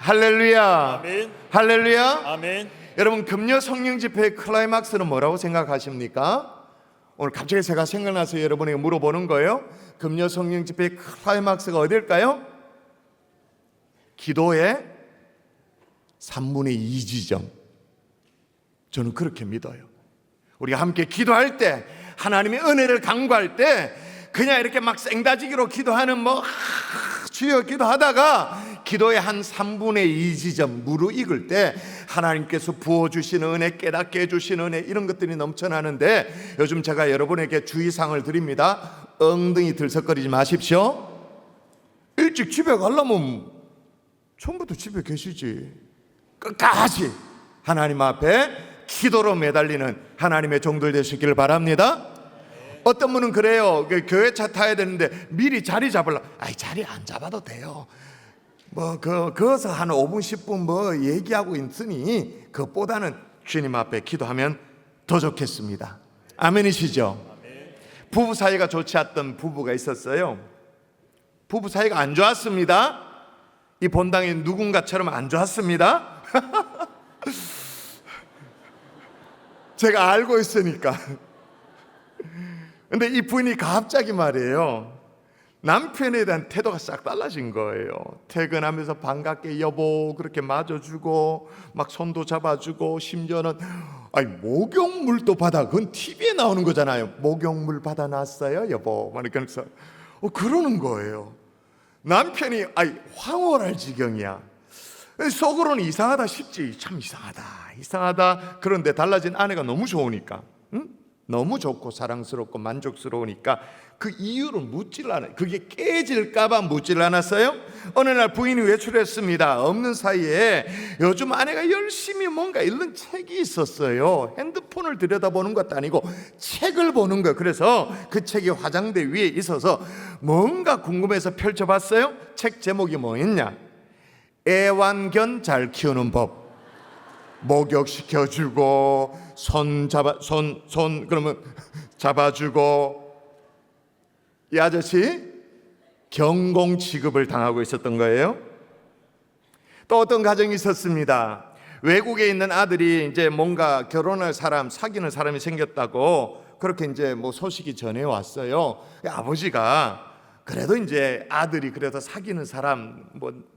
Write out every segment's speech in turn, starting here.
할렐루야. 아멘. 할렐루야. 아멘. 여러분, 금요 성령 집회의 클라이막스는 뭐라고 생각하십니까? 오늘 갑자기 제가 생각나서 여러분에게 물어보는 거예요. 금요 성령 집회의 클라이막스가 어딜까요? 기도의 3분의 2 지점. 저는 그렇게 믿어요. 우리가 함께 기도할 때, 하나님의 은혜를 간구할 때 그냥 이렇게 막 생다지기로 기도하는 주여 기도하다가 기도의 한 3분의 2 지점 무르익을 때 하나님께서 부어주시는 은혜, 깨닫게 해주시는 은혜, 이런 것들이 넘쳐나는데, 요즘 제가 여러분에게 주의사항을 드립니다. 엉덩이 들썩거리지 마십시오. 일찍 집에 가려면 처음부터 집에 계시지. 끝까지 하나님 앞에 기도로 매달리는 하나님의 종들 되시기를 바랍니다. 어떤 분은 그래요. 교회 차 타야 되는데 미리 자리 잡으려고. 자리 안 잡아도 돼요. 그어서 한 5분 10분 얘기하고 있으니 그것보다는 주님 앞에 기도하면 더 좋겠습니다. 아멘이시죠? 부부 사이가 좋지 않던 부부가 있었어요. 부부 사이가 안 좋았습니다. 이 본당에 누군가처럼 안 좋았습니다. 제가 알고 있으니까. 근데 이 부인이 갑자기 말이에요, 남편에 대한 태도가 싹 달라진 거예요. 퇴근하면서 반갑게 여보 그렇게 맞아주고 막 손도 잡아주고, 심지어는 목욕물도 받아. 그건 TV에 나오는 거잖아요. 목욕물 받아놨어요 여보, 막 그래서 그러는 거예요. 남편이 황홀할 지경이야. 속으로는 이상하다 싶지. 참 이상하다. 그런데 달라진 아내가 너무 좋으니까, 너무 좋고 사랑스럽고 만족스러우니까 그 이유를 묻질 않아요. 그게 깨질까봐 묻질 않았어요. 어느 날 부인이 외출했습니다. 없는 사이에 요즘 아내가 열심히 뭔가 읽는 책이 있었어요. 핸드폰을 들여다보는 것도 아니고 책을 보는 거예요. 그래서 그 책이 화장대 위에 있어서 뭔가 궁금해서 펼쳐봤어요. 책 제목이 뭐였냐? 애완견 잘 키우는 법. 목욕시켜주고 손 그러면 잡아주고. 이 아저씨 경공 취급을 당하고 있었던 거예요. 또 어떤 가정이 있었습니다. 외국에 있는 아들이 이제 뭔가 결혼할 사람, 사귀는 사람이 생겼다고 그렇게 이제 소식이 전해 왔어요. 아버지가 그래도 이제 아들이 그래도 사귀는 사람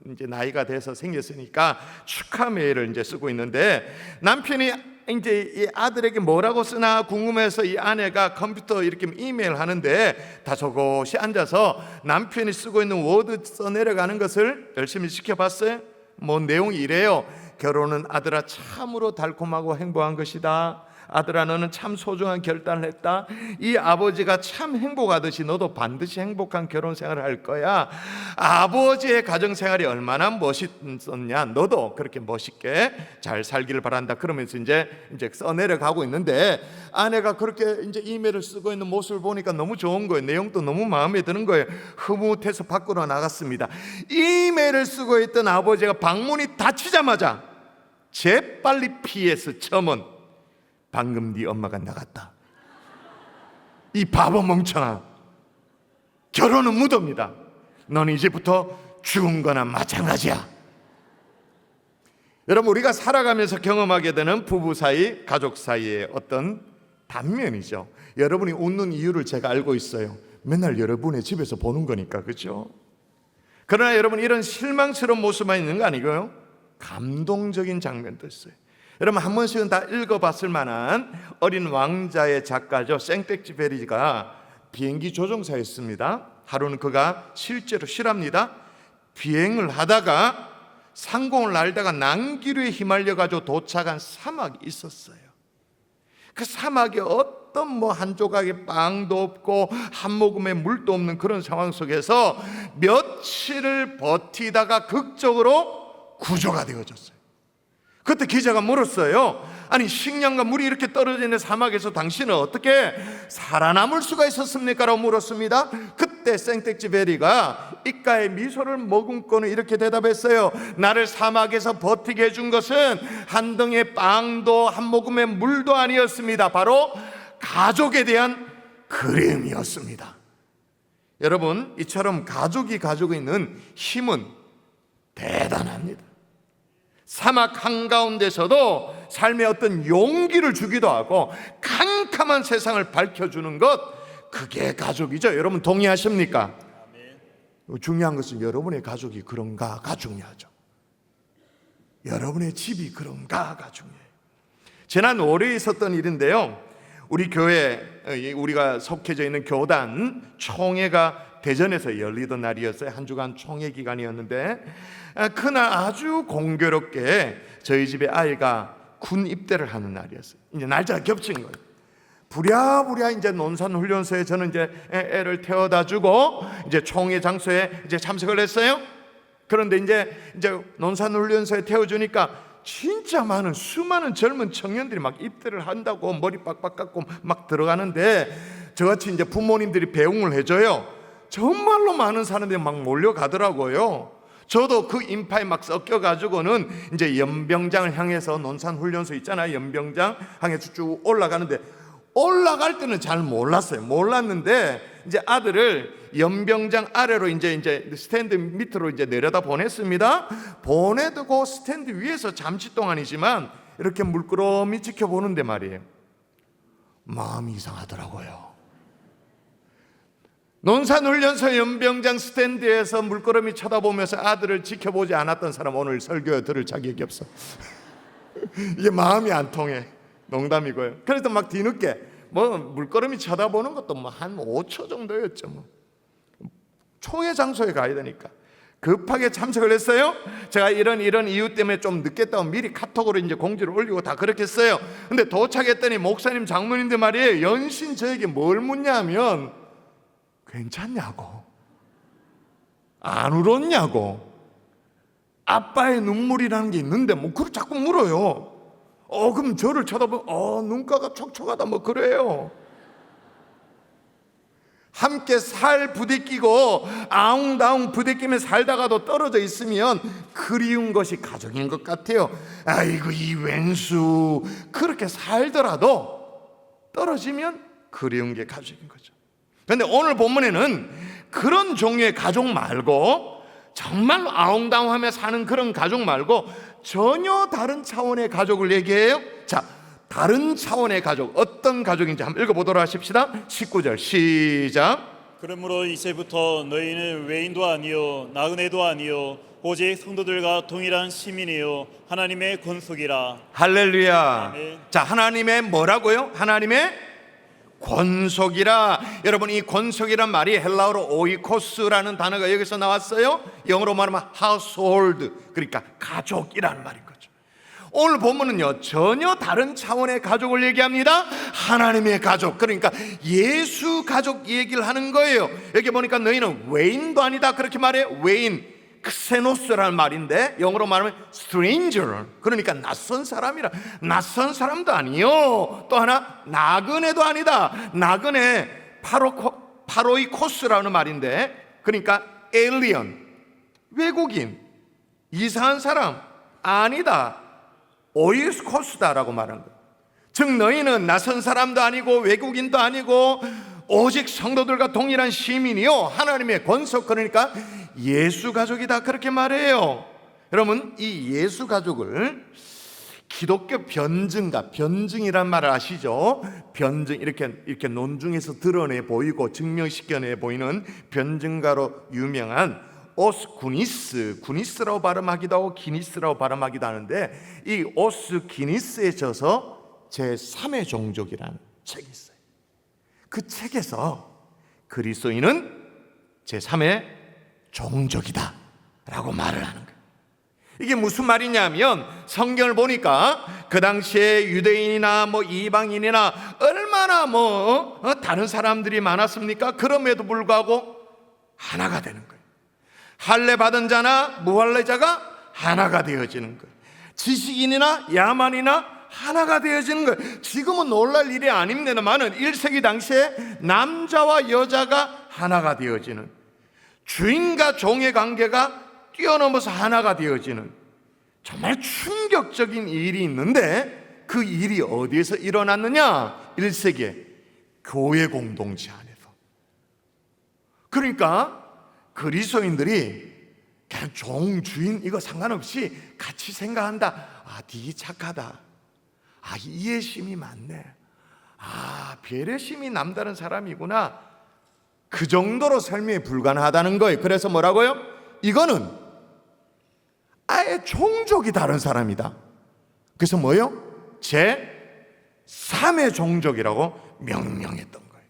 이제 나이가 돼서 생겼으니까 축하 메일을 이제 쓰고 있는데, 남편이 이제 이 아들에게 뭐라고 쓰나 궁금해서 이 아내가 컴퓨터 이렇게 이메일 하는데 다소곳이 앉아서 남편이 쓰고 있는 워드 써 내려가는 것을 열심히 지켜봤어요. 내용이 이래요. 결혼은 아들아 참으로 달콤하고 행복한 것이다. 아들아 너는 참 소중한 결단을 했다. 이 아버지가 참 행복하듯이 너도 반드시 행복한 결혼 생활을 할 거야. 아버지의 가정생활이 얼마나 멋있었냐, 너도 그렇게 멋있게 잘 살기를 바란다. 그러면서 이제 써내려가고 있는데, 아내가 그렇게 이제 이메일을 쓰고 있는 모습을 보니까 너무 좋은 거예요. 내용도 너무 마음에 드는 거예요. 흐뭇해서 밖으로 나갔습니다. 이메일을 쓰고 있던 아버지가 방문이 닫히자마자 재빨리 PS 첨언. 방금 네 엄마가 나갔다. 이 바보 멍청아, 결혼은 무덤이다. 너는 이제부터 죽은 거나 마찬가지야. 여러분, 우리가 살아가면서 경험하게 되는 부부 사이, 가족 사이의 어떤 단면이죠. 여러분이 웃는 이유를 제가 알고 있어요. 맨날 여러분의 집에서 보는 거니까, 그렇죠? 그러나 여러분, 이런 실망스러운 모습만 있는 거 아니고요, 감동적인 장면도 있어요. 여러분, 한 번씩은 다 읽어봤을 만한 어린 왕자의 작가죠. 생텍쥐페리가 비행기 조종사였습니다. 하루는 그가 실제로 실합니다. 비행을 하다가 상공을 날다가 난기류에 휘말려가지고 도착한 사막이 있었어요. 그 사막에 어떤 한 조각의 빵도 없고 한 모금의 물도 없는 그런 상황 속에서 며칠을 버티다가 극적으로 구조가 되어졌어요. 그때 기자가 물었어요. 아니, 식량과 물이 이렇게 떨어지는 사막에서 당신은 어떻게 살아남을 수가 있었습니까? 라고 물었습니다. 그때 생텍쥐페리가 입가에 미소를 머금고는 이렇게 대답했어요. 나를 사막에서 버티게 해준 것은 한 덩이의 빵도 한 모금의 물도 아니었습니다. 바로 가족에 대한 그리움이었습니다. 여러분, 이처럼 가족이 가지고 있는 힘은 대단합니다. 사막 한가운데서도 삶의 어떤 용기를 주기도 하고 캄캄한 세상을 밝혀주는 것, 그게 가족이죠. 여러분 동의하십니까? 중요한 것은 여러분의 가족이 그런가가 중요하죠. 여러분의 집이 그런가가 중요해요. 지난 월요일에 있었던 일인데요, 우리 교회, 우리가 속해져 있는 교단 총회가 대전에서 열리던 날이었어요. 한 주간 총회 기간이었는데, 그날 아주 공교롭게 저희 집에 아이가 군 입대를 하는 날이었어요. 이제 날짜가 겹친 거예요. 부랴부랴 이제 논산훈련소에 저는 이제 애를 태워다 주고 이제 총회 장소에 이제 참석을 했어요. 그런데 이제 논산훈련소에 태워주니까 진짜 많은 수많은 젊은 청년들이 막 입대를 한다고 머리 빡빡 깎고 막 들어가는데, 저같이 이제 부모님들이 배웅을 해줘요. 정말로 많은 사람들이 막 몰려가더라고요. 저도 그 인파에 막 섞여가지고는 이제 연병장을 향해서, 논산훈련소 있잖아요, 연병장 향해서 쭉 올라가는데, 올라갈 때는 잘 몰랐는데 이제 아들을 연병장 아래로 이제 스탠드 밑으로 이제 내려다 보냈습니다. 보내두고 스탠드 위에서 잠시 동안이지만 이렇게 물끄러미 지켜보는데 말이에요, 마음이 이상하더라고요. 논산훈련소 연병장 스탠드에서 물끄러미 쳐다보면서 아들을 지켜보지 않았던 사람 오늘 설교 들을 자격이 없어. 이게 마음이 안 통해. 농담이고요. 그래서 막 뒤늦게 뭐 물끄러미 쳐다보는 것도 뭐 한 5초 정도였죠. 뭐 총회 장소에 가야 되니까 급하게 참석을 했어요. 제가 이런 이유 때문에 좀 늦겠다고 미리 카톡으로 이제 공지를 올리고 다 그렇게 했어요. 근데 도착했더니 목사님, 장로님들 말이에요, 연신 저에게 뭘 묻냐면 괜찮냐고, 안 울었냐고, 아빠의 눈물이라는 게 있는데 뭐 그걸 자꾸 물어요. 그럼 저를 쳐다보면 눈가가 촉촉하다 뭐 그래요. 함께 살 부대끼고 아웅다웅 부대끼며 살다가도 떨어져 있으면 그리운 것이 가족인 것 같아요. 아이고 이 왼수, 그렇게 살더라도 떨어지면 그리운 게 가족인 거죠. 그런데 오늘 본문에는 그런 종류의 가족 말고, 정말로 아웅다웅하며 사는 그런 가족 말고 전혀 다른 차원의 가족을 얘기해요. 자, 다른 차원의 가족, 어떤 가족인지 한번 읽어보도록 하십시다. 19절 시작. 그러므로 이제부터 너희는 외인도 아니요 나그네도 아니요 오직 성도들과 동일한 시민이요 하나님의 권속이라. 할렐루야. 아멘. 자, 하나님의 뭐라고요? 하나님의 권속이라. 여러분, 이 권속이란 말이 헬라어로 오이코스라는 단어가 여기서 나왔어요. 영어로 말하면 household, 그러니까 가족이라는 말인 거죠. 오늘 본문은요, 전혀 다른 차원의 가족을 얘기합니다. 하나님의 가족, 그러니까 예수 가족 얘기를 하는 거예요. 여기 보니까 너희는 외인도 아니다 그렇게 말해요. 외인, 크세노스라는 말인데 영어로 말하면 stranger, 그러니까 낯선 사람이라. 낯선 사람도 아니요, 또 하나 나그네도 아니다. 나그네 파로이코스라는 말인데, 그러니까 alien, 외국인, 이상한 사람 아니다, 오이코스다라고 말하는 거예요. 즉 너희는 낯선 사람도 아니고 외국인도 아니고 오직 성도들과 동일한 시민이요 하나님의 권속, 그러니까 예수 가족이다 그렇게 말해요. 여러분, 이 예수 가족을 기독교 변증가, 변증이란 말을 아시죠? 변증, 이렇게 논중에서 드러내 보이고 증명시켜내 보이는 변증가로 유명한 오스 구니스라고 발음하기도 하고 기니스라고 발음하기도 하는데, 이 오스 기니스에 져서 제3의 종족이라는 책이 있어요. 그 책에서 그리스도인은 제3의 종족이다 라고 말을 하는 거예요. 이게 무슨 말이냐면, 성경을 보니까 그 당시에 유대인이나 뭐 이방인이나 얼마나 다른 사람들이 많았습니까? 그럼에도 불구하고 하나가 되는 거예요. 할례 받은 자나 무할례자가 하나가 되어지는 거예요. 지식인이나 야만이나 하나가 되어지는 거예요. 지금은 놀랄 일이 아닙니다만은 1세기 당시에 남자와 여자가 하나가 되어지는, 주인과 종의 관계가 뛰어넘어서 하나가 되어지는 정말 충격적인 일이 있는데, 그 일이 어디에서 일어났느냐? 1세기에 교회 공동체 안에서. 그러니까 그리스도인들이 그냥 종, 주인 이거 상관없이 같이 생각한다. 아, 되게 착하다. 아, 이해심이 많네. 아, 배려심이 남다른 사람이구나. 그 정도로 설명이 불가능하다는 거예요. 그래서 뭐라고요? 이거는 아예 종족이 다른 사람이다. 그래서 뭐요? 제3의 종족이라고 명명했던 거예요.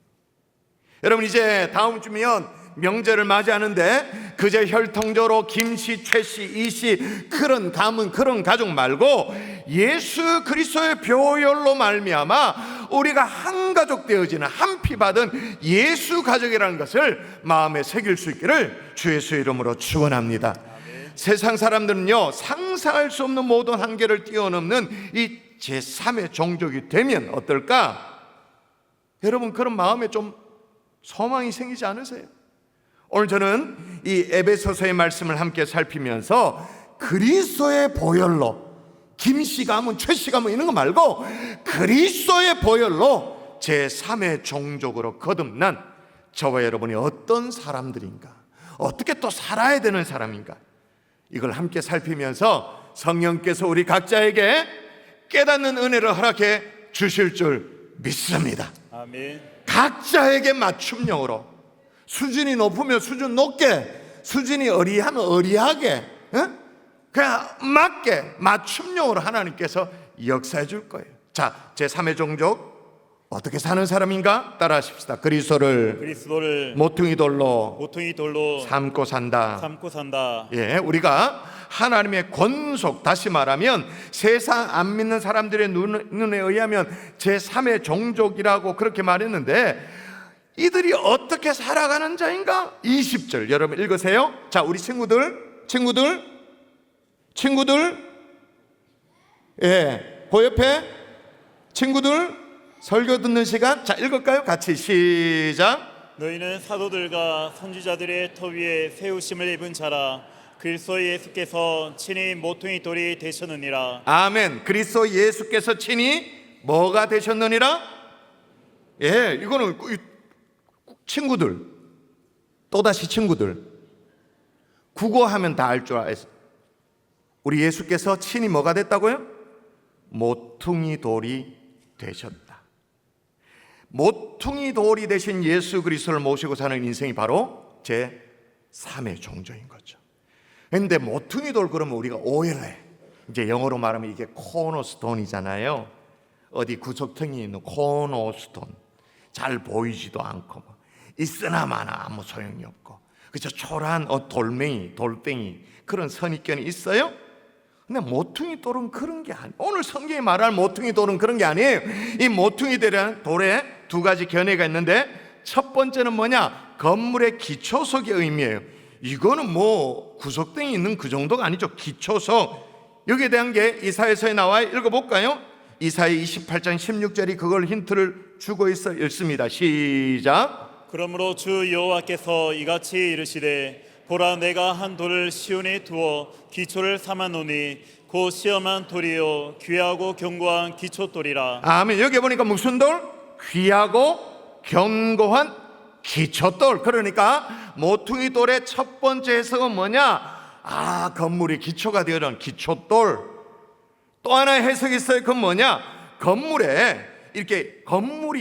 여러분, 이제 다음 주면 명절을 맞이하는데 그저 혈통적으로 김씨, 최씨, 이씨 그런 가문, 그런 가족 말고 예수 그리스도의 보혈로 말미암아 우리가 한 가족 되어지는 한 피 받은 예수 가족이라는 것을 마음에 새길 수 있기를 주 예수의 이름으로 축원합니다. 세상 사람들은요, 상상할 수 없는 모든 한계를 뛰어넘는 이 제3의 종족이 되면 어떨까? 여러분, 그런 마음에 좀 소망이 생기지 않으세요? 오늘 저는 이 에베소서의 말씀을 함께 살피면서 그리스도의 보혈로, 김씨 가문, 최씨 가문 이런 거 말고 그리스도의 보혈로 제3의 종족으로 거듭난 저와 여러분이 어떤 사람들인가, 어떻게 또 살아야 되는 사람인가, 이걸 함께 살피면서 성령께서 우리 각자에게 깨닫는 은혜를 허락해 주실 줄 믿습니다. 아멘. 각자에게 맞춤형으로, 수준이 높으면 수준 높게, 수준이 어리하면 어리하게, 그냥 맞게 맞춤형으로 하나님께서 역사해 줄 거예요. 자, 제3의 종족 어떻게 사는 사람인가? 따라하십시다. 그리스도를 모퉁이 돌로 삼고 산다. 예, 우리가 하나님의 권속, 다시 말하면 세상 안 믿는 사람들의 눈에 의하면 제3의 종족이라고 그렇게 말했는데, 이들이 어떻게 살아가는 자인가? 20절 여러분 읽으세요. 자, 우리 친구들 예, 그 옆에 친구들 설교 듣는 시간. 자, 읽을까요? 같이 시작. 너희는 사도들과 선지자들의 터 위에 세우심을 입은 자라. 그리스도 예수께서 친히 모퉁이 돌이 되셨느니라. 아멘. 그리스도 예수께서 친히 뭐가 되셨느니라? 예, 이거는 친구들, 또다시 친구들, 국어하면 다 알 줄 알아요. 우리 예수께서 친히 뭐가 됐다고요? 모퉁이 돌이 되셨다. 모퉁이 돌이 되신 예수 그리스도를 모시고 사는 인생이 바로 제3의 종족인 거죠. 그런데 모퉁이 돌 그러면 우리가 오해를 해. 이제 영어로 말하면 이게 코너스톤이잖아요. 어디 구석탱이 있는 코너스톤, 잘 보이지도 않고 있으나 마나 아무 소용이 없고, 그저 초라한 돌멩이 그런 선입견이 있어요. 근데 모퉁이 돌은 그런 게 아니에요. 오늘 성경이 말할 모퉁이 돌은 그런 게 아니에요. 이 모퉁이 돌에 두 가지 견해가 있는데, 첫 번째는 뭐냐? 건물의 기초석의 의미예요. 이거는 뭐 구석탱이 있는 그 정도가 아니죠. 기초석. 여기에 대한 게 이사야서에 나와요. 읽어볼까요? 이사야 28장 16절이 그걸 힌트를 주고 있어. 읽습니다. 시작. 그러므로 주 여호와께서 이같이 이르시되, 보라, 내가 한 돌을 시온에 두어 기초를 삼아 놓으니 곧 시험한 돌이요 귀하고 견고한 기초돌이라. 아멘. 여기 보니까 무슨 돌? 귀하고 견고한 기초돌. 그러니까 모퉁이 돌의 첫 번째 해석은 뭐냐? 아, 건물이 기초가 되어준 기초돌. 또 하나의 해석이 있어요. 그건 뭐냐? 건물이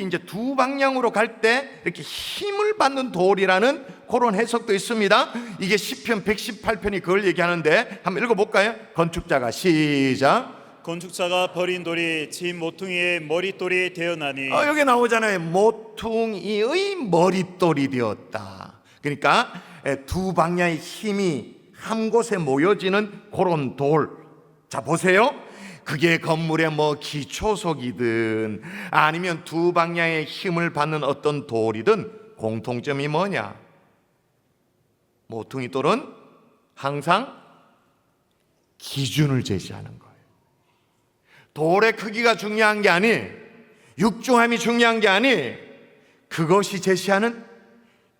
이제 두 방향으로 갈 때 이렇게 힘을 받는 돌이라는 그런 해석도 있습니다. 이게 시편 118편이 그걸 얘기하는데 한번 읽어볼까요? 건축자가 시작. 건축자가 버린 돌이 집 모퉁이의 머릿돌이 되어나니. 여기 나오잖아요. 모퉁이의 머릿돌이 되었다. 그러니까 두 방향의 힘이 한 곳에 모여지는 그런 돌. 자, 보세요. 그게 건물의 뭐 기초석이든 아니면 두 방향의 힘을 받는 어떤 돌이든 공통점이 뭐냐? 모퉁이 돌은 항상 기준을 제시하는 거예요. 돌의 크기가 중요한 게 아니, 육중함이 중요한 게 아니, 그것이 제시하는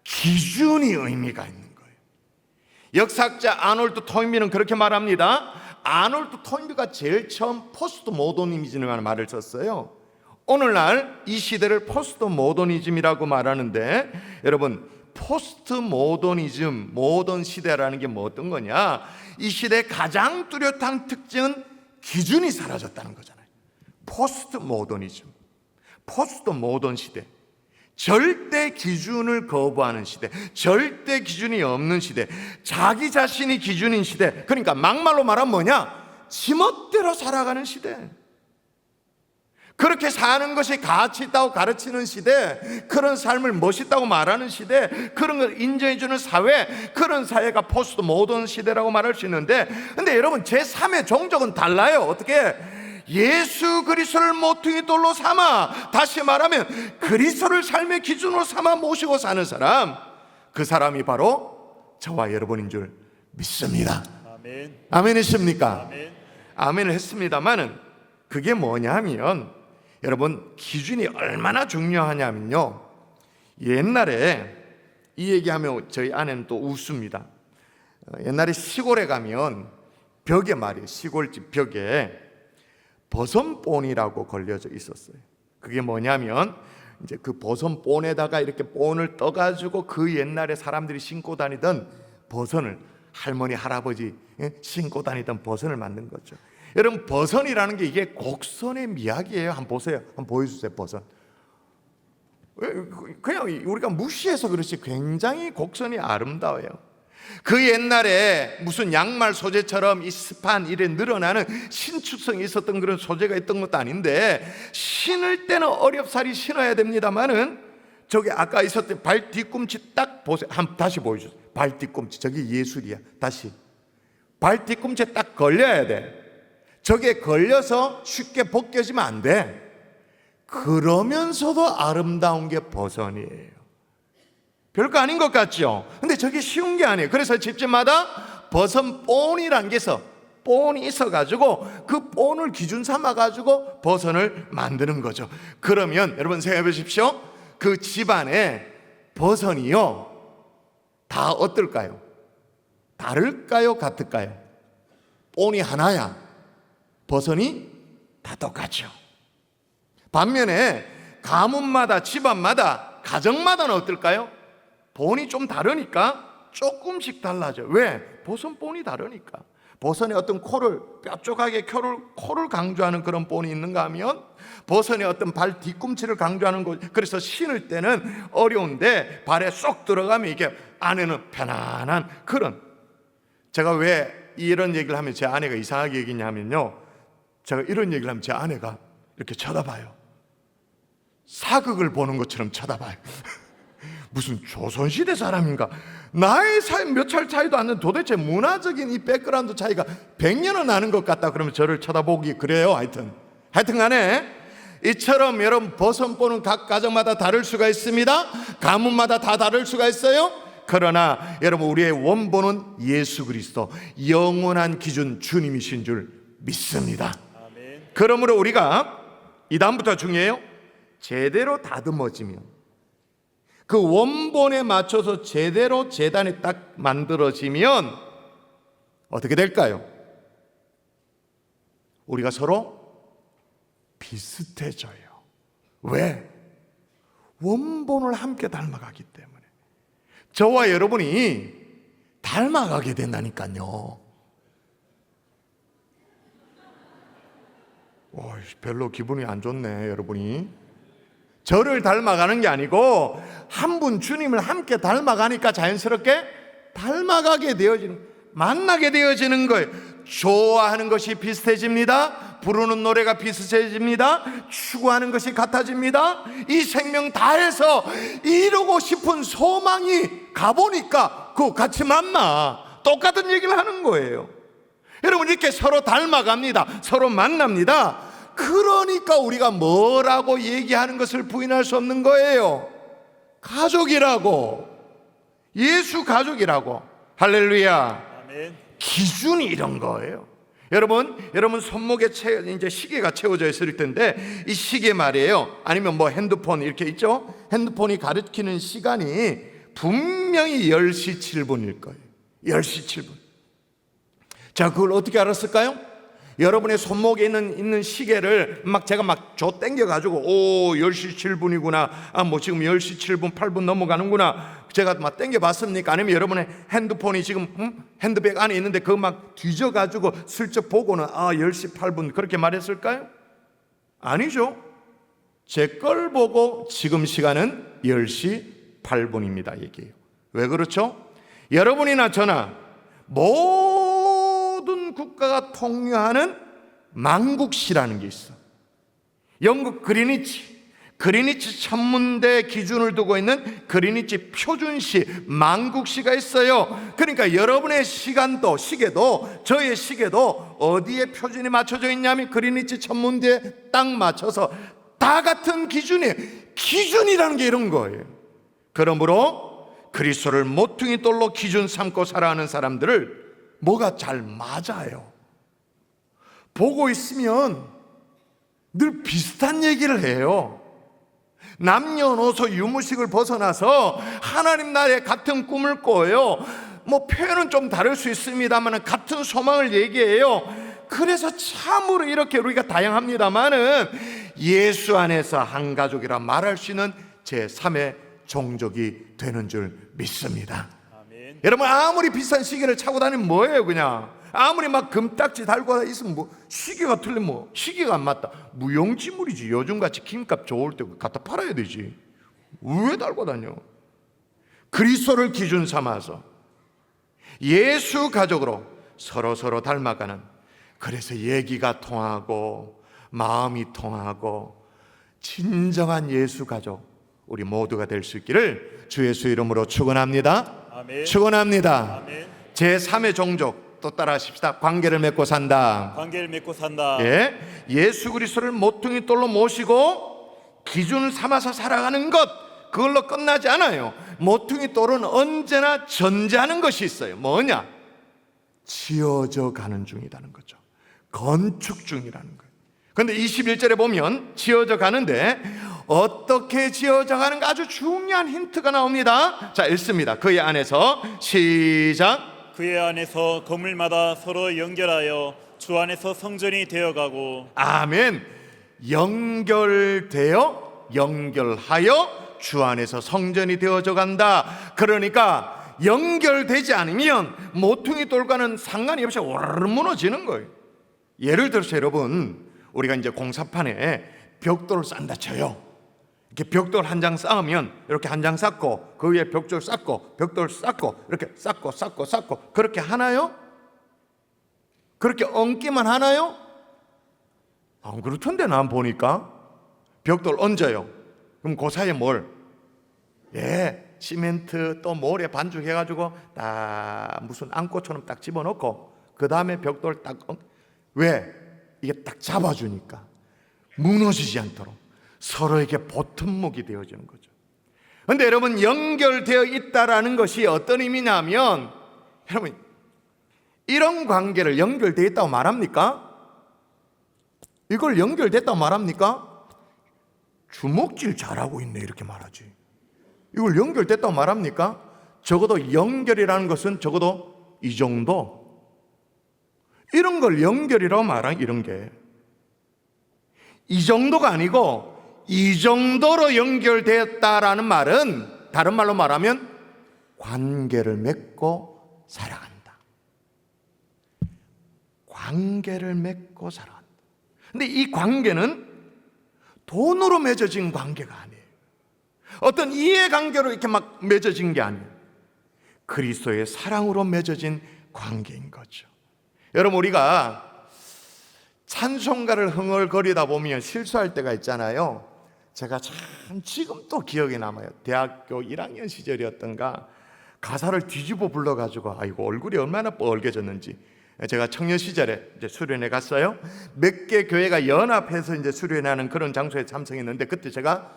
기준이 의미가 있는 거예요. 역사학자 아놀드 토인비는 그렇게 말합니다. 아놀드 토인비가 제일 처음 포스트 모더니즘이라는 말을 썼어요. 오늘날 이 시대를 포스트 모더니즘이라고 말하는데, 여러분, 포스트 모더니즘, 모던 시대라는 게 뭐 어떤 거냐? 이 시대의 가장 뚜렷한 특징은 기준이 사라졌다는 거잖아요. 포스트 모더니즘, 포스트 모던 시대, 절대 기준을 거부하는 시대, 절대 기준이 없는 시대, 자기 자신이 기준인 시대. 그러니까 막말로 말하면 뭐냐? 지멋대로 살아가는 시대. 그렇게 사는 것이 가치 있다고 가르치는 시대, 그런 삶을 멋있다고 말하는 시대, 그런 걸 인정해주는 사회, 그런 사회가 포스트 모던 시대라고 말할 수 있는데, 근데 여러분 제3의 종족은 달라요. 어떻게? 예수 그리스도를 모퉁이 돌로 삼아, 다시 말하면 그리스도를 삶의 기준으로 삼아 모시고 사는 사람, 그 사람이 바로 저와 여러분인 줄 믿습니다. 아멘. 아멘이십니까? 아멘. 아멘을 했습니다만은 그게 뭐냐 하면, 여러분 기준이 얼마나 중요하냐면요, 옛날에 이 얘기하면 저희 아내는 또 웃습니다. 옛날에 시골에 가면 벽에 말이에요, 시골집 벽에 버선본이라고 걸려져 있었어요. 그게 뭐냐면 이제 그 버선본에다가 이렇게 본을 떠가지고 그 옛날에 사람들이 신고 다니던 버선을, 할머니 할아버지 신고 다니던 버선을 만든 거죠. 여러분 버선이라는 게 이게 곡선의 미학이에요. 한번 보세요. 한번 보여주세요. 버선. 그냥 우리가 무시해서 그렇지 굉장히 곡선이 아름다워요. 그 옛날에 무슨 양말 소재처럼 이 스판 이래 늘어나는 신축성이 있었던 그런 소재가 있던 것도 아닌데, 신을 때는 어렵사리 신어야 됩니다만은 저기 아까 있었던 발 뒤꿈치 딱 보세요. 다시 보여주세요. 발 뒤꿈치, 저게 예술이야. 다시 발 뒤꿈치에 딱 걸려야 돼. 저게 걸려서 쉽게 벗겨지면 안 돼. 그러면서도 아름다운 게 버선이에요. 별거 아닌 것 같죠? 근데 저게 쉬운 게 아니에요. 그래서 집집마다 버선 본이란 게 있어. 본이 있어가지고 그 본을 기준 삼아가지고 버선을 만드는 거죠. 그러면 여러분 생각해 보십시오. 그 집안에 버선이요, 다 어떨까요? 다를까요? 같을까요? 본이 하나야, 버선이 다 똑같죠. 반면에 가문마다, 집안마다, 가정마다는 어떨까요? 본이 좀 다르니까 조금씩 달라져요. 왜? 버선 본이 다르니까. 버선의 어떤 코를, 뾰족하게 코를 강조하는 그런 본이 있는가 하면, 버선의 어떤 발 뒤꿈치를 강조하는 거. 그래서 신을 때는 어려운데 발에 쏙 들어가면 이게 안에는 편안한 그런. 제가 왜 이런 얘기를 하면 제 아내가 이상하게 얘기냐면요, 제가 이런 얘기를 하면 제 아내가 이렇게 쳐다봐요. 사극을 보는 것처럼 쳐다봐요. 무슨 조선시대 사람인가? 나이 차이 몇 살 차이도 안 나는, 도대체 문화적인 이 백그라운드 차이가 100년은 나는 것 같다. 그러면 저를 쳐다보기 그래요. 하여튼 간에 이처럼 여러분 버선보는 각 가정마다 다를 수가 있습니다. 가문마다 다 다를 수가 있어요. 그러나 여러분 우리의 원본은 예수 그리스도, 영원한 기준 주님이신 줄 믿습니다. 아멘. 그러므로 우리가 이 다음부터 중요해요. 제대로 다듬어지면, 그 원본에 맞춰서 제대로 제단이 딱 만들어지면 어떻게 될까요? 우리가 서로 비슷해져요. 왜? 원본을 함께 닮아가기 때문에. 저와 여러분이 닮아가게 된다니까요. 별로 기분이 안 좋네, 여러분이. 저를 닮아가는 게 아니고 한 분 주님을 함께 닮아가니까 자연스럽게 닮아가게 되어지는, 만나게 되어지는 거예요. 좋아하는 것이 비슷해집니다. 부르는 노래가 비슷해집니다. 추구하는 것이 같아집니다. 이 생명 다해서 이루고 싶은 소망이 가보니까 그거 같이 만나 똑같은 얘기를 하는 거예요. 여러분 이렇게 서로 닮아갑니다. 서로 만납니다. 그러니까 우리가 뭐라고 얘기하는 것을 부인할 수 없는 거예요. 가족이라고, 예수 가족이라고. 할렐루야. 아멘. 기준이 이런 거예요. 여러분 손목에 이제 시계가 채워져 있을 텐데, 이 시계 말이에요. 아니면 뭐 핸드폰 이렇게 있죠. 핸드폰이 가리키는 시간이 분명히 10시 7분일 거예요. 10시 7분. 자, 그걸 어떻게 알았을까요? 여러분의 손목에 있는 시계를 제가 줘 땡겨가지고 10시 7분이구나, 지금 10시 7분 8분 넘어가는구나, 제가 땡겨 봤습니까? 아니면 여러분의 핸드폰이 지금 핸드백 안에 있는데 그거 뒤져가지고 슬쩍 보고는 10시 8분 그렇게 말했을까요? 아니죠. 제 걸 보고 지금 시간은 10시 8분입니다 얘기해요. 왜 그렇죠? 여러분이나 저나 모든 국가가 통용하는 만국시라는 게 있어. 영국 그리니치 천문대 기준을 두고 있는 그리니치 표준시, 만국시가 있어요. 그러니까 여러분의 시계도 저의 시계도 어디에 표준이 맞춰져 있냐면 그리니치 천문대에 딱 맞춰서 다 같은 기준이라는 게 이런 거예요. 그러므로 그리스도를 모퉁이 돌로 기준 삼고 살아가는 사람들을 뭐가 잘 맞아요. 보고 있으면 늘 비슷한 얘기를 해요. 남녀노소 유무식을 벗어나서 하나님 나라의 같은 꿈을 꿔요. 표현은 좀 다를 수 있습니다만 같은 소망을 얘기해요. 그래서 참으로 이렇게 우리가 다양합니다만은 예수 안에서 한 가족이라 말할 수 있는 제3의 종족이 되는 줄 믿습니다. 아멘. 여러분, 아무리 비싼 시계를 차고 다니면 뭐예요? 그냥 아무리 금딱지 달고 있으면 시계가 틀리면 시계가 안 맞다, 무용지물이지. 요즘같이 김값 좋을 때 갖다 팔아야 되지. 왜 달고 다녀? 그리스도를 기준 삼아서 예수 가족으로 서로 닮아가는, 그래서 얘기가 통하고 마음이 통하고 진정한 예수 가족 우리 모두가 될 수 있기를 주 예수 이름으로 축원합니다. 아멘. 축원합니다. 아멘. 제3의 종족 또 따라 하십시다. 관계를 맺고 산다. 관계를 맺고 산다. 예수 그리스도를 모퉁이 돌로 모시고 기준을 삼아서 살아가는 것, 그걸로 끝나지 않아요. 모퉁이 돌은 언제나 전제하는 것이 있어요. 뭐냐? 지어져 가는 중이라는 거죠. 건축 중이라는 거예요. 그런데 21절에 보면 지어져 가는데 어떻게 지어져 가는가 아주 중요한 힌트가 나옵니다. 자, 읽습니다. 그의 안에서 시작. 그의 안에서 건물마다 서로 연결하여 주 안에서 성전이 되어가고. 아멘. 연결하여 주 안에서 성전이 되어져 간다. 그러니까 연결되지 않으면 모퉁이 돌과는 상관이 없이 오르르 무너지는 거예요. 예를 들어서 여러분, 우리가 이제 공사판에 벽돌을 쌓는다 쳐요. 이렇게 벽돌 한 장 쌓으면 이렇게 한 장 쌓고 그 위에 벽돌 쌓고 벽돌 쌓고 이렇게 쌓고 그렇게 하나요? 그렇게 얹기만 하나요? 안 그렇던데 난 보니까 벽돌 얹어요. 그럼 그 사이에 시멘트 또 모래 반죽해가지고 딱 무슨 안고처럼 딱 집어넣고 그 다음에 벽돌 딱 왜? 이게 딱 잡아주니까 무너지지 않도록 서로에게 보튼목이 되어지는 거죠. 그런데 여러분, 연결되어 있다라는 것이 어떤 의미냐면, 여러분, 이런 관계를 연결되어 있다고 말합니까? 이걸 연결됐다고 말합니까? 주먹질 잘하고 있네 이렇게 말하지. 이걸 연결됐다고 말합니까? 적어도 연결이라는 것은 적어도 이 정도, 이런 걸 연결이라고 말하는, 이런 게 이 정도가 아니고 이 정도로 연결되었다라는 말은 다른 말로 말하면 관계를 맺고 살아간다. 관계를 맺고 살아간다. 근데 이 관계는 돈으로 맺어진 관계가 아니에요. 어떤 이해관계로 이렇게 맺어진 게 아니에요. 그리스도의 사랑으로 맺어진 관계인 거죠. 여러분, 우리가 찬송가를 흥얼거리다 보면 실수할 때가 있잖아요. 제가 참 지금 또 기억에 남아요. 대학교 1학년 시절이었던가 가사를 뒤집어 불러가지고 아이고 얼굴이 얼마나 뻘개졌는지. 제가 청년 시절에 이제 수련회 갔어요. 몇 개 교회가 연합해서 이제 수련회하는 그런 장소에 참석했는데 그때 제가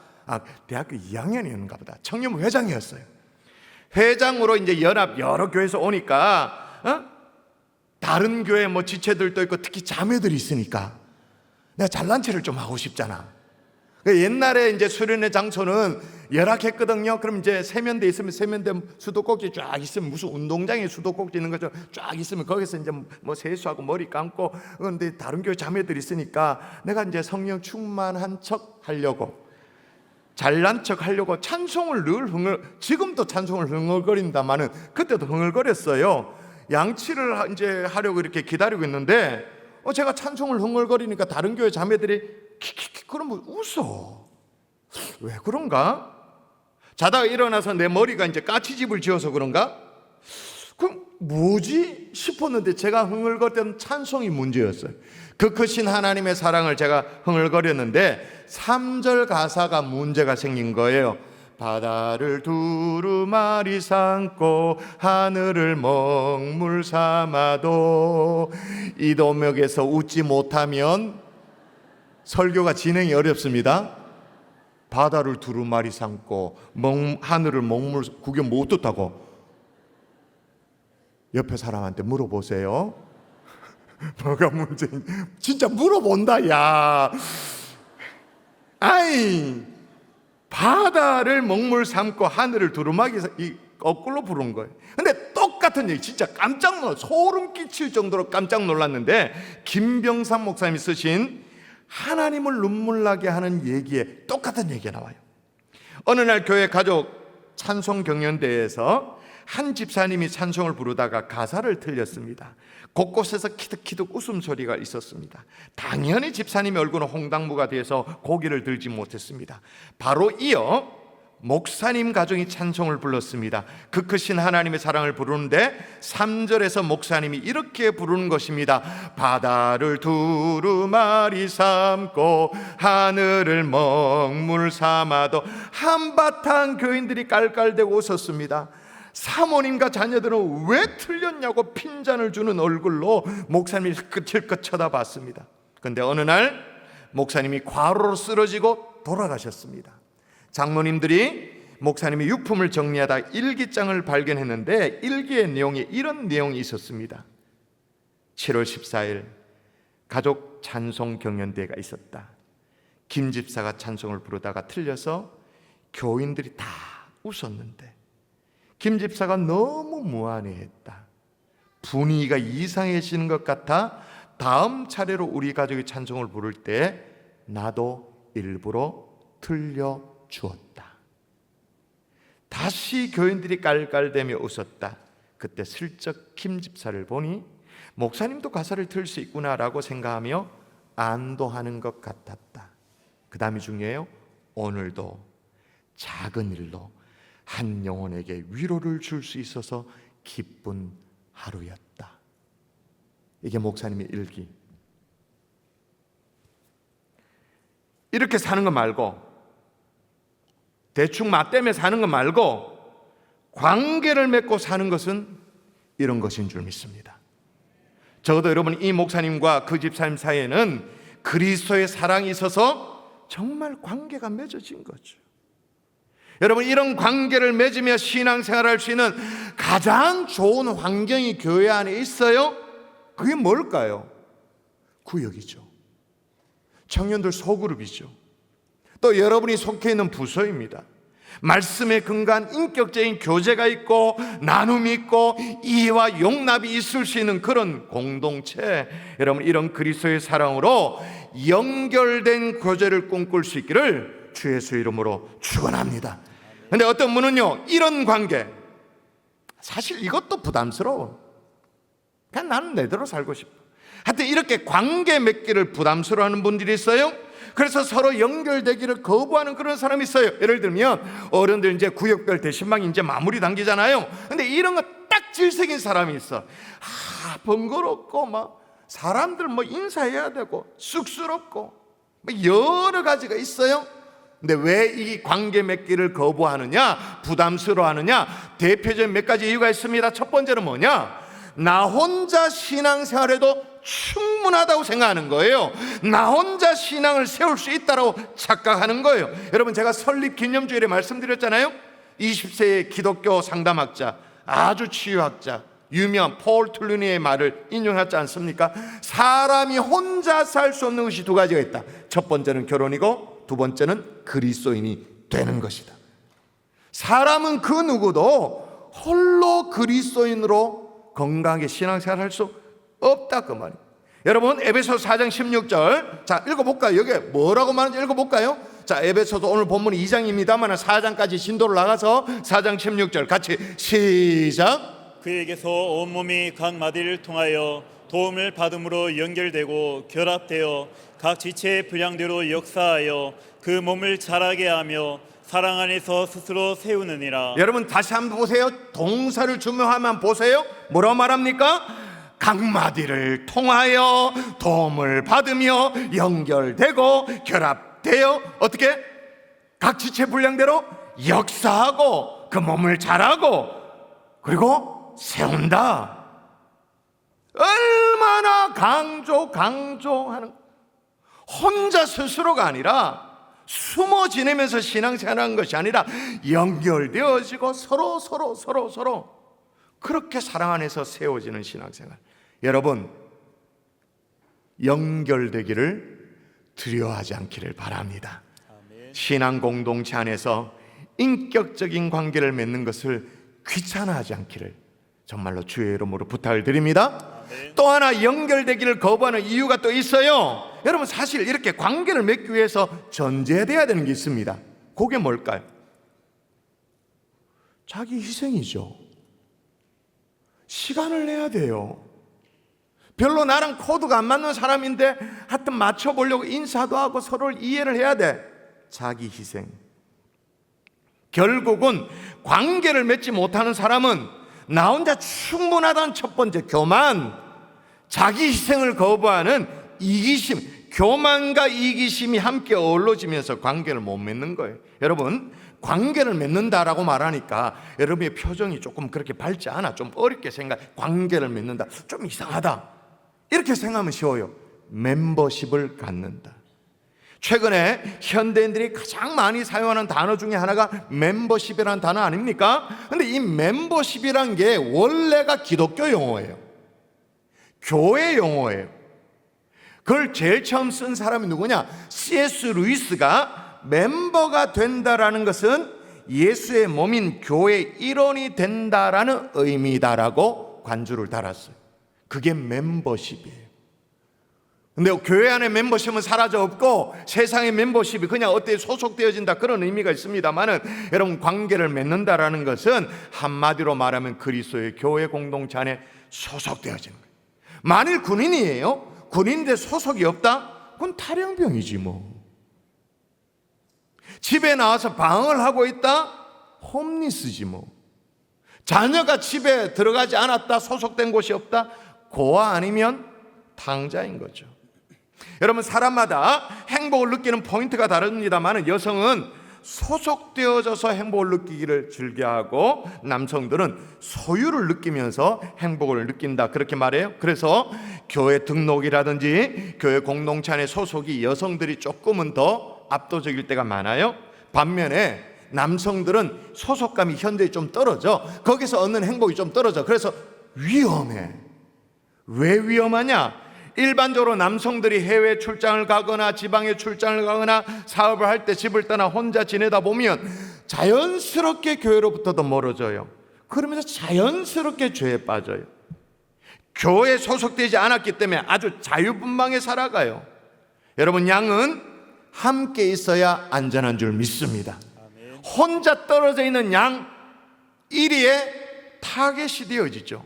대학교 2학년이었는가 보다. 청년부 회장이었어요. 회장으로 이제 연합 여러 교회에서 오니까 다른 교회 지체들도 있고 특히 자매들이 있으니까 내가 잘난 체를 좀 하고 싶잖아. 옛날에 이제 수련회 장소는 열악했거든요. 그럼 이제 세면대 있으면 세면대 수도꼭지 쫙 있으면 무슨 운동장에 수도꼭지 있는 것처럼 쫙 있으면 거기서 이제 뭐 세수하고 머리 감고. 그런데 다른 교회 자매들이 있으니까 내가 이제 성령 충만한 척 하려고, 잘난 척 하려고 찬송을 늘 지금도 찬송을 흥얼거린다마는 그때도 흥얼거렸어요. 양치를 이제 하려고 이렇게 기다리고 있는데 제가 찬송을 흥얼거리니까 다른 교회 자매들이 킥킥킥 그러면 웃어. 왜 그런가? 자다가 일어나서 내 머리가 이제 까치집을 지어서 그런가? 그럼 뭐지 싶었는데 제가 흥얼거렸던 찬송이 문제였어요. 그 크신 하나님의 사랑을 제가 흥얼거렸는데 3절 가사가 문제가 생긴 거예요. 바다를 두루마리 삼고 하늘을 먹물 삼아도. 이 도목에서 웃지 못하면 설교가 진행이 어렵습니다. 바다를 두루마리 삼고 하늘을 먹물 구경 못 듣다고 옆에 사람한테 물어보세요. 뭐가 문제인? 진짜 물어본다. 야, 아이, 바다를 먹물 삼고 하늘을 두루마기 거꾸로 부른 거예요. 근데 똑같은 얘기, 진짜 깜짝 놀라, 소름 끼칠 정도로 깜짝 놀랐는데 김병삼 목사님이 쓰신 하나님을 눈물 나게 하는 얘기에 똑같은 얘기가 나와요. 어느 날 교회 가족 찬송 경연대회에서 한 집사님이 찬송을 부르다가 가사를 틀렸습니다. 곳곳에서 키득키득 웃음소리가 있었습니다. 당연히 집사님의 얼굴은 홍당무가 돼서 고개를 들지 못했습니다. 바로 이어 목사님 가정이 찬송을 불렀습니다. 그 크신 하나님의 사랑을 부르는데 3절에서 목사님이 이렇게 부르는 것입니다. 바다를 두루마리 삼고 하늘을 먹물 삼아도. 한바탕 교인들이 깔깔대고 웃었습니다. 사모님과 자녀들은 왜 틀렸냐고 핀잔을 주는 얼굴로 목사님이 끝일끝 쳐다봤습니다. 그런데 어느 날 목사님이 과로로 쓰러지고 돌아가셨습니다. 장로님들이 목사님이 유품을 정리하다 일기장을 발견했는데 일기의 내용에 이런 내용이 있었습니다. 7월 14일 가족 찬송 경연대회가 있었다. 김 집사가 찬송을 부르다가 틀려서 교인들이 다 웃었는데 김 집사가 너무 무안해했다. 분위기가 이상해지는 것 같아 다음 차례로 우리 가족이 찬송을 부를 때 나도 일부러 틀려주었다. 다시 교인들이 깔깔대며 웃었다. 그때 슬쩍 김 집사를 보니 목사님도 가사를 틀 수 있구나라고 생각하며 안도하는 것 같았다. 그 다음이 중요해요. 오늘도 작은 일로 한 영혼에게 위로를 줄 수 있어서 기쁜 하루였다. 이게 목사님의 일기. 이렇게 사는 거 말고, 대충 맞대며 사는 거 말고 관계를 맺고 사는 것은 이런 것인 줄 믿습니다. 적어도 여러분, 이 목사님과 그 집사님 사이에는 그리스도의 사랑이 있어서 정말 관계가 맺어진 거죠. 여러분, 이런 관계를 맺으며 신앙생활을 할 수 있는 가장 좋은 환경이 교회 안에 있어요. 그게 뭘까요? 구역이죠. 청년들 소그룹이죠. 또 여러분이 속해 있는 부서입니다. 말씀에 근거한 인격적인 교제가 있고 나눔이 있고 이해와 용납이 있을 수 있는 그런 공동체, 여러분 이런 그리스도의 사랑으로 연결된 교제를 꿈꿀 수 있기를 주 예수 이름으로 축원합니다. 그런데 어떤 분은요, 이런 관계, 사실 이것도 부담스러워. 그냥 나는 내대로 살고 싶어. 하여튼 이렇게 관계 맺기를 부담스러워하는 분들이 있어요. 그래서 서로 연결되기를 거부하는 그런 사람이 있어요. 예를 들면 어른들 이제 구역별 대신방이 이제 마무리 단계잖아요. 근데 이런 거 딱 질색인 사람이 있어. 번거롭고 막 사람들 뭐 인사해야 되고 쑥스럽고 뭐 여러 가지가 있어요. 근데 왜 이 관계 맺기를 거부하느냐, 부담스러워하느냐? 대표적인 몇 가지 이유가 있습니다. 첫 번째는 뭐냐? 나 혼자 신앙생활해도 충분하다고 생각하는 거예요. 나 혼자 신앙을 세울 수 있다고 착각하는 거예요. 여러분, 제가 설립 기념주일에 말씀드렸잖아요. 20세의 기독교 상담학자, 아주 치유학자, 유명한 폴 툴루니의 말을 인용하지 않습니까? 사람이 혼자 살 수 없는 것이 두 가지가 있다. 첫 번째는 결혼이고 두 번째는 그리스도인이 되는 것이다. 사람은 그 누구도 홀로 그리스도인으로 건강하게 신앙생활 할 수 없다 그 말이에요. 여러분 에베소서 4장 16절 자 읽어볼까요? 여기 뭐라고 말하는지 읽어볼까요? 자 에베소서 오늘 본문이 2장입니다만 4장까지 진도를 나가서 4장 16절 같이 시작. 그에게서 온몸이 각 마디를 통하여 도움을 받음으로 연결되고 결합되어 각 지체의 분량대로 역사하여 그 몸을 자라게 하며 사랑 안에서 스스로 세우느니라. 여러분 다시 한번 보세요. 동사를 주명하면 보세요. 뭐라고 말합니까? 각 마디를 통하여 도움을 받으며 연결되고 결합되어 어떻게? 각 지체 분량대로 역사하고 그 몸을 자라고 그리고 세운다. 얼마나 강조하는 혼자 스스로가 아니라 숨어 지내면서 신앙생활하는 것이 아니라 연결되어지고 서로 그렇게 사랑 안에서 세워지는 신앙생활. 여러분 연결되기를 두려워하지 않기를 바랍니다. 아멘. 신앙 공동체 안에서 인격적인 관계를 맺는 것을 귀찮아하지 않기를 정말로 주의 이름으로 부탁을 드립니다. 아멘. 또 하나 연결되기를 거부하는 이유가 또 있어요. 여러분 사실 이렇게 관계를 맺기 위해서 전제돼야 되는 게 있습니다. 그게 뭘까요? 자기 희생이죠. 시간을 내야 돼요. 별로 나랑 코드가 안 맞는 사람인데 하여튼 맞춰보려고 인사도 하고 서로를 이해를 해야 돼. 자기 희생. 결국은 관계를 맺지 못하는 사람은 나 혼자 충분하다는 첫 번째 교만, 자기 희생을 거부하는 이기심, 교만과 이기심이 함께 어우러지면서 관계를 못 맺는 거예요. 여러분 관계를 맺는다라고 말하니까 여러분의 표정이 조금 그렇게 밝지 않아. 좀 어렵게 관계를 맺는다 좀 이상하다 이렇게 생각하면 쉬워요. 멤버십을 갖는다. 최근에 현대인들이 가장 많이 사용하는 단어 중에 하나가 멤버십이라는 단어 아닙니까? 근데 이 멤버십이란 게 원래가 기독교 용어예요. 교회 용어예요. 그걸 제일 처음 쓴 사람이 누구냐? C.S. 루이스가 멤버가 된다라는 것은 예수의 몸인 교회의 일원이 된다라는 의미다라고 관주를 달았어요. 그게 멤버십이에요. 근데 교회 안에 멤버십은 사라져 없고 세상의 멤버십이 그냥 어디에 소속되어진다 그런 의미가 있습니다만은 여러분 관계를 맺는다라는 것은 한마디로 말하면 그리스도의 교회 공동체 안에 소속되어지는 거예요. 만일 군인이에요. 군인인데 소속이 없다? 그건 탈영병이지 뭐. 집에 나와서 방황을 하고 있다? 홈리스지 뭐. 자녀가 집에 들어가지 않았다? 소속된 곳이 없다? 고아 아니면 탕자인 거죠. 여러분 사람마다 행복을 느끼는 포인트가 다릅니다만 여성은 소속되어져서 행복을 느끼기를 즐겨하고 남성들은 소유를 느끼면서 행복을 느낀다 그렇게 말해요. 그래서 교회 등록이라든지 교회 공동체 안에 소속이 여성들이 조금은 더 압도적일 때가 많아요. 반면에 남성들은 소속감이 현저히 좀 떨어져. 거기서 얻는 행복이 좀 떨어져. 그래서 위험해. 왜 위험하냐? 일반적으로 남성들이 해외 출장을 가거나 지방에 출장을 가거나 사업을 할 때 집을 떠나 혼자 지내다 보면 자연스럽게 교회로부터도 멀어져요. 그러면서 자연스럽게 죄에 빠져요. 교회에 소속되지 않았기 때문에 아주 자유분방에 살아가요. 여러분 양은 함께 있어야 안전한 줄 믿습니다. 혼자 떨어져 있는 양 1위에 타겟이 되어지죠.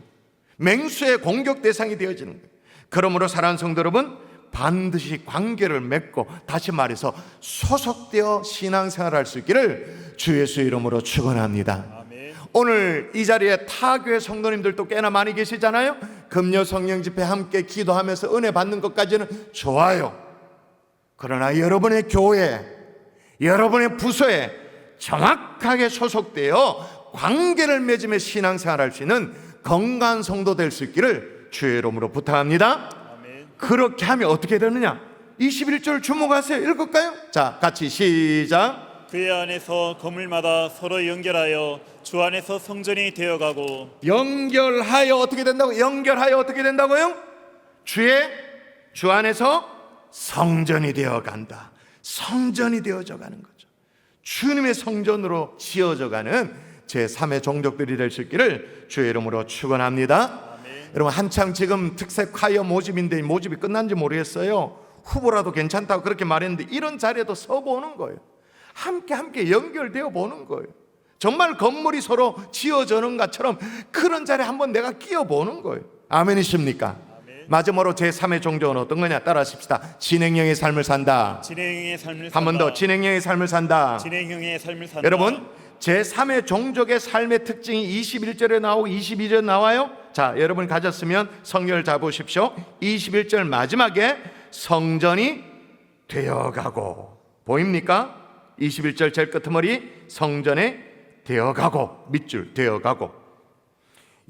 맹수의 공격 대상이 되어지는 거예요. 그러므로 사랑하는 성도 여러분 반드시 관계를 맺고 다시 말해서 소속되어 신앙생활할 수 있기를 주 예수의 이름으로 축원합니다. 아멘. 오늘 이 자리에 타교회 성도님들도 꽤나 많이 계시잖아요. 금요 성령 집회 함께 기도하면서 은혜 받는 것까지는 좋아요. 그러나 여러분의 교회, 여러분의 부서에 정확하게 소속되어 관계를 맺으며 신앙생활할 수 있는 건강한 성도 될 수 있기를 주의 이름으로 부탁합니다. 아멘. 그렇게 하면 어떻게 되느냐? 21절 주목하세요. 읽을까요? 자, 같이 시작. 그의 안에서 건물마다 서로 연결하여 주 안에서 성전이 되어가고 연결하여 어떻게 된다고? 연결하여 어떻게 된다고요? 주 안에서 성전이 되어간다. 성전이 되어져 가는 거죠. 주님의 성전으로 지어져 가는 제3의 종족들이 될 수 있기를 주의 이름으로 축원합니다. 여러분, 한창 지금 특색 콰이어 모집인데 모집이 끝난지 모르겠어요. 후보라도 괜찮다고 그렇게 말했는데 이런 자리에도 서보는 거예요. 함께 연결되어 보는 거예요. 정말 건물이 서로 지어지는 것처럼 그런 자리에 한번 내가 끼어보는 거예요. 아멘이십니까? 마지막으로 제3의 종족은 어떤 거냐? 따라하십시다. 진행형의 삶을 산다. 진행형의 삶을 산다. 한 번 더, 진행형의 삶을 산다. 진행형의 삶을 산다. 여러분, 제3의 종족의 삶의 특징이 21절에 나오고 22절에 나와요. 자, 여러분 가졌으면 성경을 잡으십시오. 21절 마지막에 성전이 되어가고, 보입니까? 21절 제일 끝머리 성전에 되어가고, 밑줄 되어가고.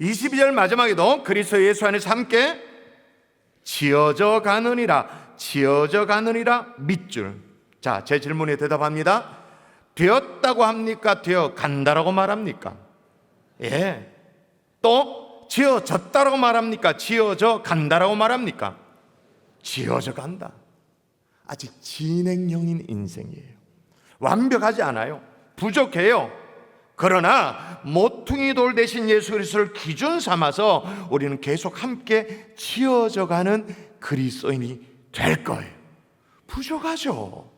22절 마지막에도 그리스도 예수 안에서 함께 지어져 가느니라, 지어져 가느니라, 밑줄. 자, 제 질문에 대답합니다. 되었다고 합니까? 되어 간다라고 말합니까? 예. 또 지어졌다라고 말합니까? 지어져 간다라고 말합니까? 지어져 간다. 아직 진행형인 인생이에요. 완벽하지 않아요. 부족해요. 그러나 모퉁이 돌 대신 예수 그리스도를 기준 삼아서 우리는 계속 함께 지어져 가는 그리스도인이 될 거예요. 부족하죠.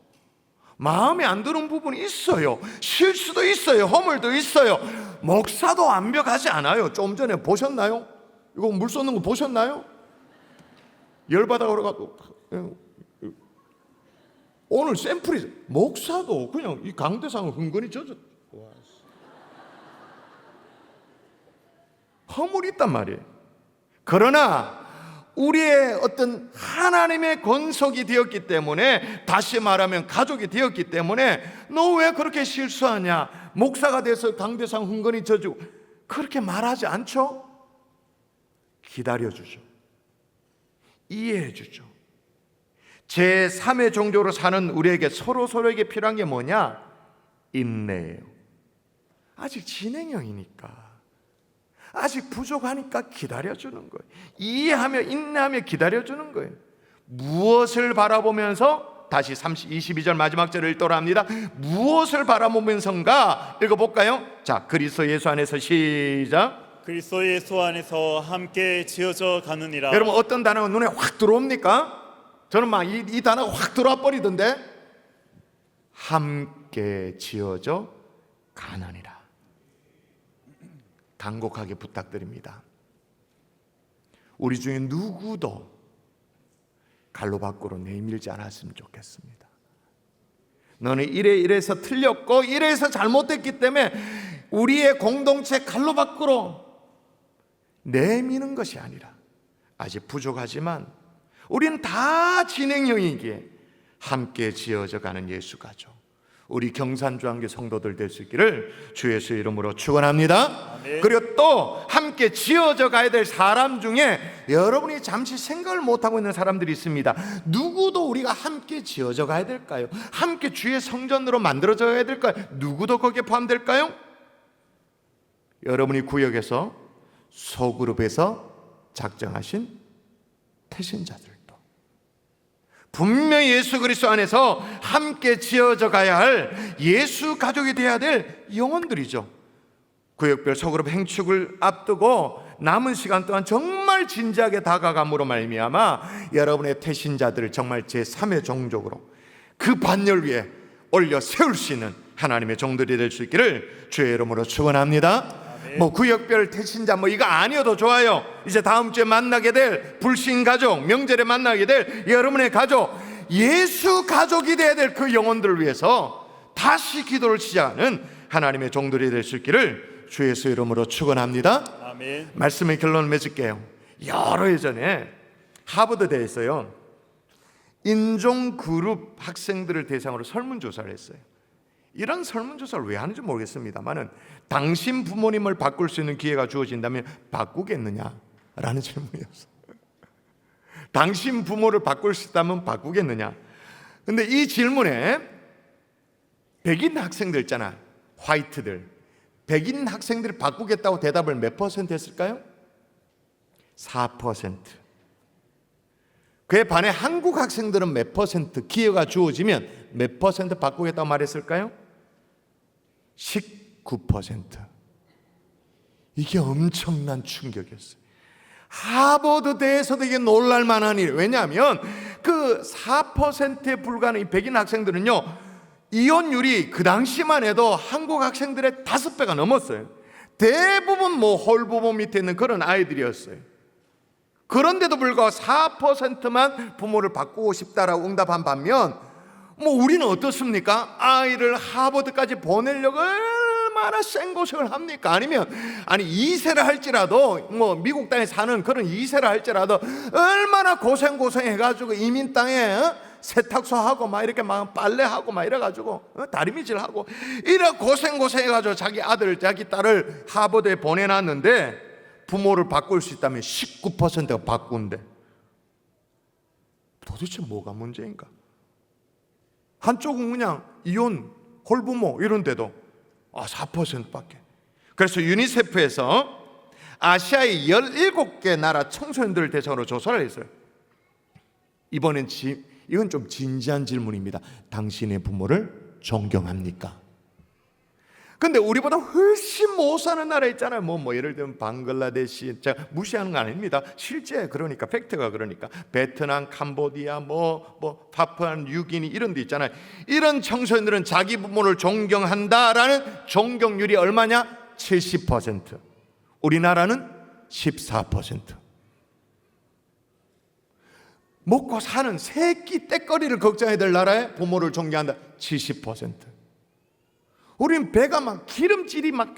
마음에 안 드는 부분이 있어요. 실수도 있어요. 허물도 있어요. 목사도 완벽하지 않아요. 좀 전에 보셨나요? 이거 물 쏟는 거 보셨나요? 열받아 그래가지고 오늘 샘플이, 목사도 그냥 이 강대상을 흥건히 젖어. 허물이 있단 말이에요. 그러나 우리의 어떤 하나님의 권속이 되었기 때문에, 다시 말하면 가족이 되었기 때문에, 너 왜 그렇게 실수하냐, 목사가 돼서 강대상 흥건히 져주고, 그렇게 말하지 않죠? 기다려주죠. 이해해주죠. 제3의 종족으로 사는 우리에게 서로에게 필요한 게 뭐냐? 인내예요. 아직 진행형이니까, 아직 부족하니까 기다려주는 거예요. 이해하며 인내하며 기다려주는 거예요. 무엇을 바라보면서, 다시 22절 마지막 절을 읽도록 합니다. 무엇을 바라보면서인가? 읽어볼까요? 자, 그리스도 예수 안에서 시작. 그리스도 예수 안에서 함께 지어져 가느니라. 여러분, 어떤 단어가 눈에 확 들어옵니까? 저는 막 이 단어가 확 들어와 버리던데. 함께 지어져 가느니라. 간곡하게 부탁드립니다. 우리 중에 누구도 갈로 밖으로 내밀지 않았으면 좋겠습니다. 너는 이래서 틀렸고 이래서 잘못됐기 때문에 우리의 공동체 갈로 밖으로 내미는 것이 아니라, 아직 부족하지만 우리는 다 진행형이기에 함께 지어져 가는 예수 가족, 우리 경산주한교 성도들 될 수 있기를 주 예수 이름으로 축원합니다. 아멘. 그리고 또 함께 지어져 가야 될 사람 중에 여러분이 잠시 생각을 못하고 있는 사람들이 있습니다. 누구도 우리가 함께 지어져 가야 될까요? 함께 주의 성전으로 만들어져야 될까요? 누구도 거기에 포함될까요? 여러분이 구역에서 소그룹에서 작정하신 태신자들도 분명히 예수 그리스도 안에서 함께 지어져 가야 할 예수 가족이 되어야 될 영혼들이죠. 구역별 소그룹 행축을 앞두고 남은 시간 동안 정말 진지하게 다가감으로 말미암아 여러분의 태신자들을 정말 제3의 종족으로 그 반열 위에 올려 세울 수 있는 하나님의 종들이 될 수 있기를 주의 이름으로 축원합니다. 뭐 구역별 태신자 뭐 이거 아니어도 좋아요. 이제 다음 주에 만나게 될 불신 가족, 명절에 만나게 될 여러분의 가족, 예수 가족이 되어야 될 그 영혼들을 위해서 다시 기도를 시작하는 하나님의 종들이 될 수 있기를 주 예수 이름으로 축원합니다. 아멘. 말씀의 결론을 맺을게요. 여러 해 전에 하버드대에서요, 인종 그룹 학생들을 대상으로 설문조사를 했어요. 이런 설문조사를 왜 하는지 모르겠습니다만은, 당신 부모님을 바꿀 수 있는 기회가 주어진다면 바꾸겠느냐라는 질문이었어요. 당신 부모를 바꿀 수 있다면 바꾸겠느냐. 근데 이 질문에 백인 학생들 있잖아, 화이트들, 백인 학생들이 바꾸겠다고 대답을 몇 퍼센트 했을까요? 4%. 그에 반해 한국 학생들은 몇 퍼센트 기회가 주어지면 몇 퍼센트 바꾸겠다고 말했을까요? 19%. 이게 엄청난 충격이었어요. 하버드대에서도 이게 놀랄만한 일. 왜냐하면 그 4%에 불과한 이 백인 학생들은요, 이혼율이 그 당시만 해도 한국 학생들의 5배가 넘었어요. 대부분 뭐 홀부모 밑에 있는 그런 아이들이었어요. 그런데도 불구하고 4%만 부모를 바꾸고 싶다라고 응답한 반면, 뭐 우리는 어떻습니까? 아이를 하버드까지 보내려고 얼마나 생고생을 합니까? 아니면 2세를 할지라도, 뭐 미국 땅에 사는 그런 2세를 할지라도 얼마나 고생해가지고 이민 땅에 세탁소하고 막 이렇게 막 빨래하고 막 이래가지고 다리미질하고 이래 고생해가지고 자기 아들 자기 딸을 하버드에 보내놨는데, 부모를 바꿀 수 있다면 19%가 바꾼대. 도대체 뭐가 문제인가? 한쪽은 그냥 이혼, 홀부모 이런데도 4%밖에. 그래서 유니세프에서 아시아의 17개 나라 청소년들을 대상으로 조사를 했어요. 이번엔 이건 좀 진지한 질문입니다. 당신의 부모를 존경합니까? 근데 우리보다 훨씬 못 사는 나라 있잖아요. 뭐 예를 들면 방글라데시, 제가 무시하는 거 아닙니다. 실제 그러니까 팩트가 그러니까 베트남, 캄보디아, 파푸아 뉴기니 이런 데 있잖아요. 이런 청소년들은 자기 부모를 존경한다라는 존경률이 얼마냐? 70%. 우리나라는 14%. 먹고 사는 새끼 떼거리를 걱정해야 될 나라에 부모를 존경한다. 70%. 우린 배가 막 기름질이 막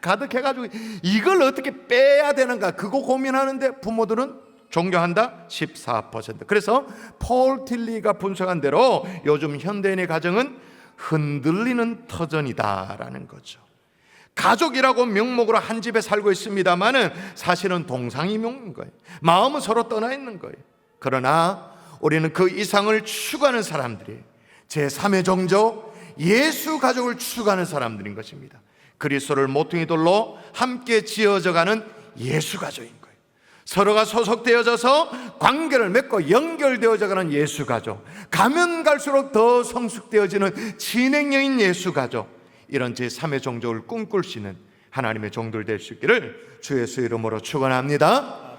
가득해가지고 이걸 어떻게 빼야 되는가 그거 고민하는데 부모들은 존경한다 14%. 그래서 폴 틸리가 분석한 대로 요즘 현대인의 가정은 흔들리는 터전이다라는 거죠. 가족이라고 명목으로 한 집에 살고 있습니다만은 사실은 동상이몽인 거예요. 마음은 서로 떠나 있는 거예요. 그러나 우리는 그 이상을 추구하는 사람들이 제3의 종족 예수 가족을 추구하는 사람들인 것입니다. 그리스도를 모퉁이돌로 함께 지어져가는 예수 가족인 거예요. 서로가 소속되어져서 관계를 맺고 연결되어져가는 예수 가족, 가면 갈수록 더 성숙되어지는 진행형인 예수 가족, 이런 제3의 종족을 꿈꿀 수 있는 하나님의 종들 될 수 있기를 주 예수 이름으로 축원합니다.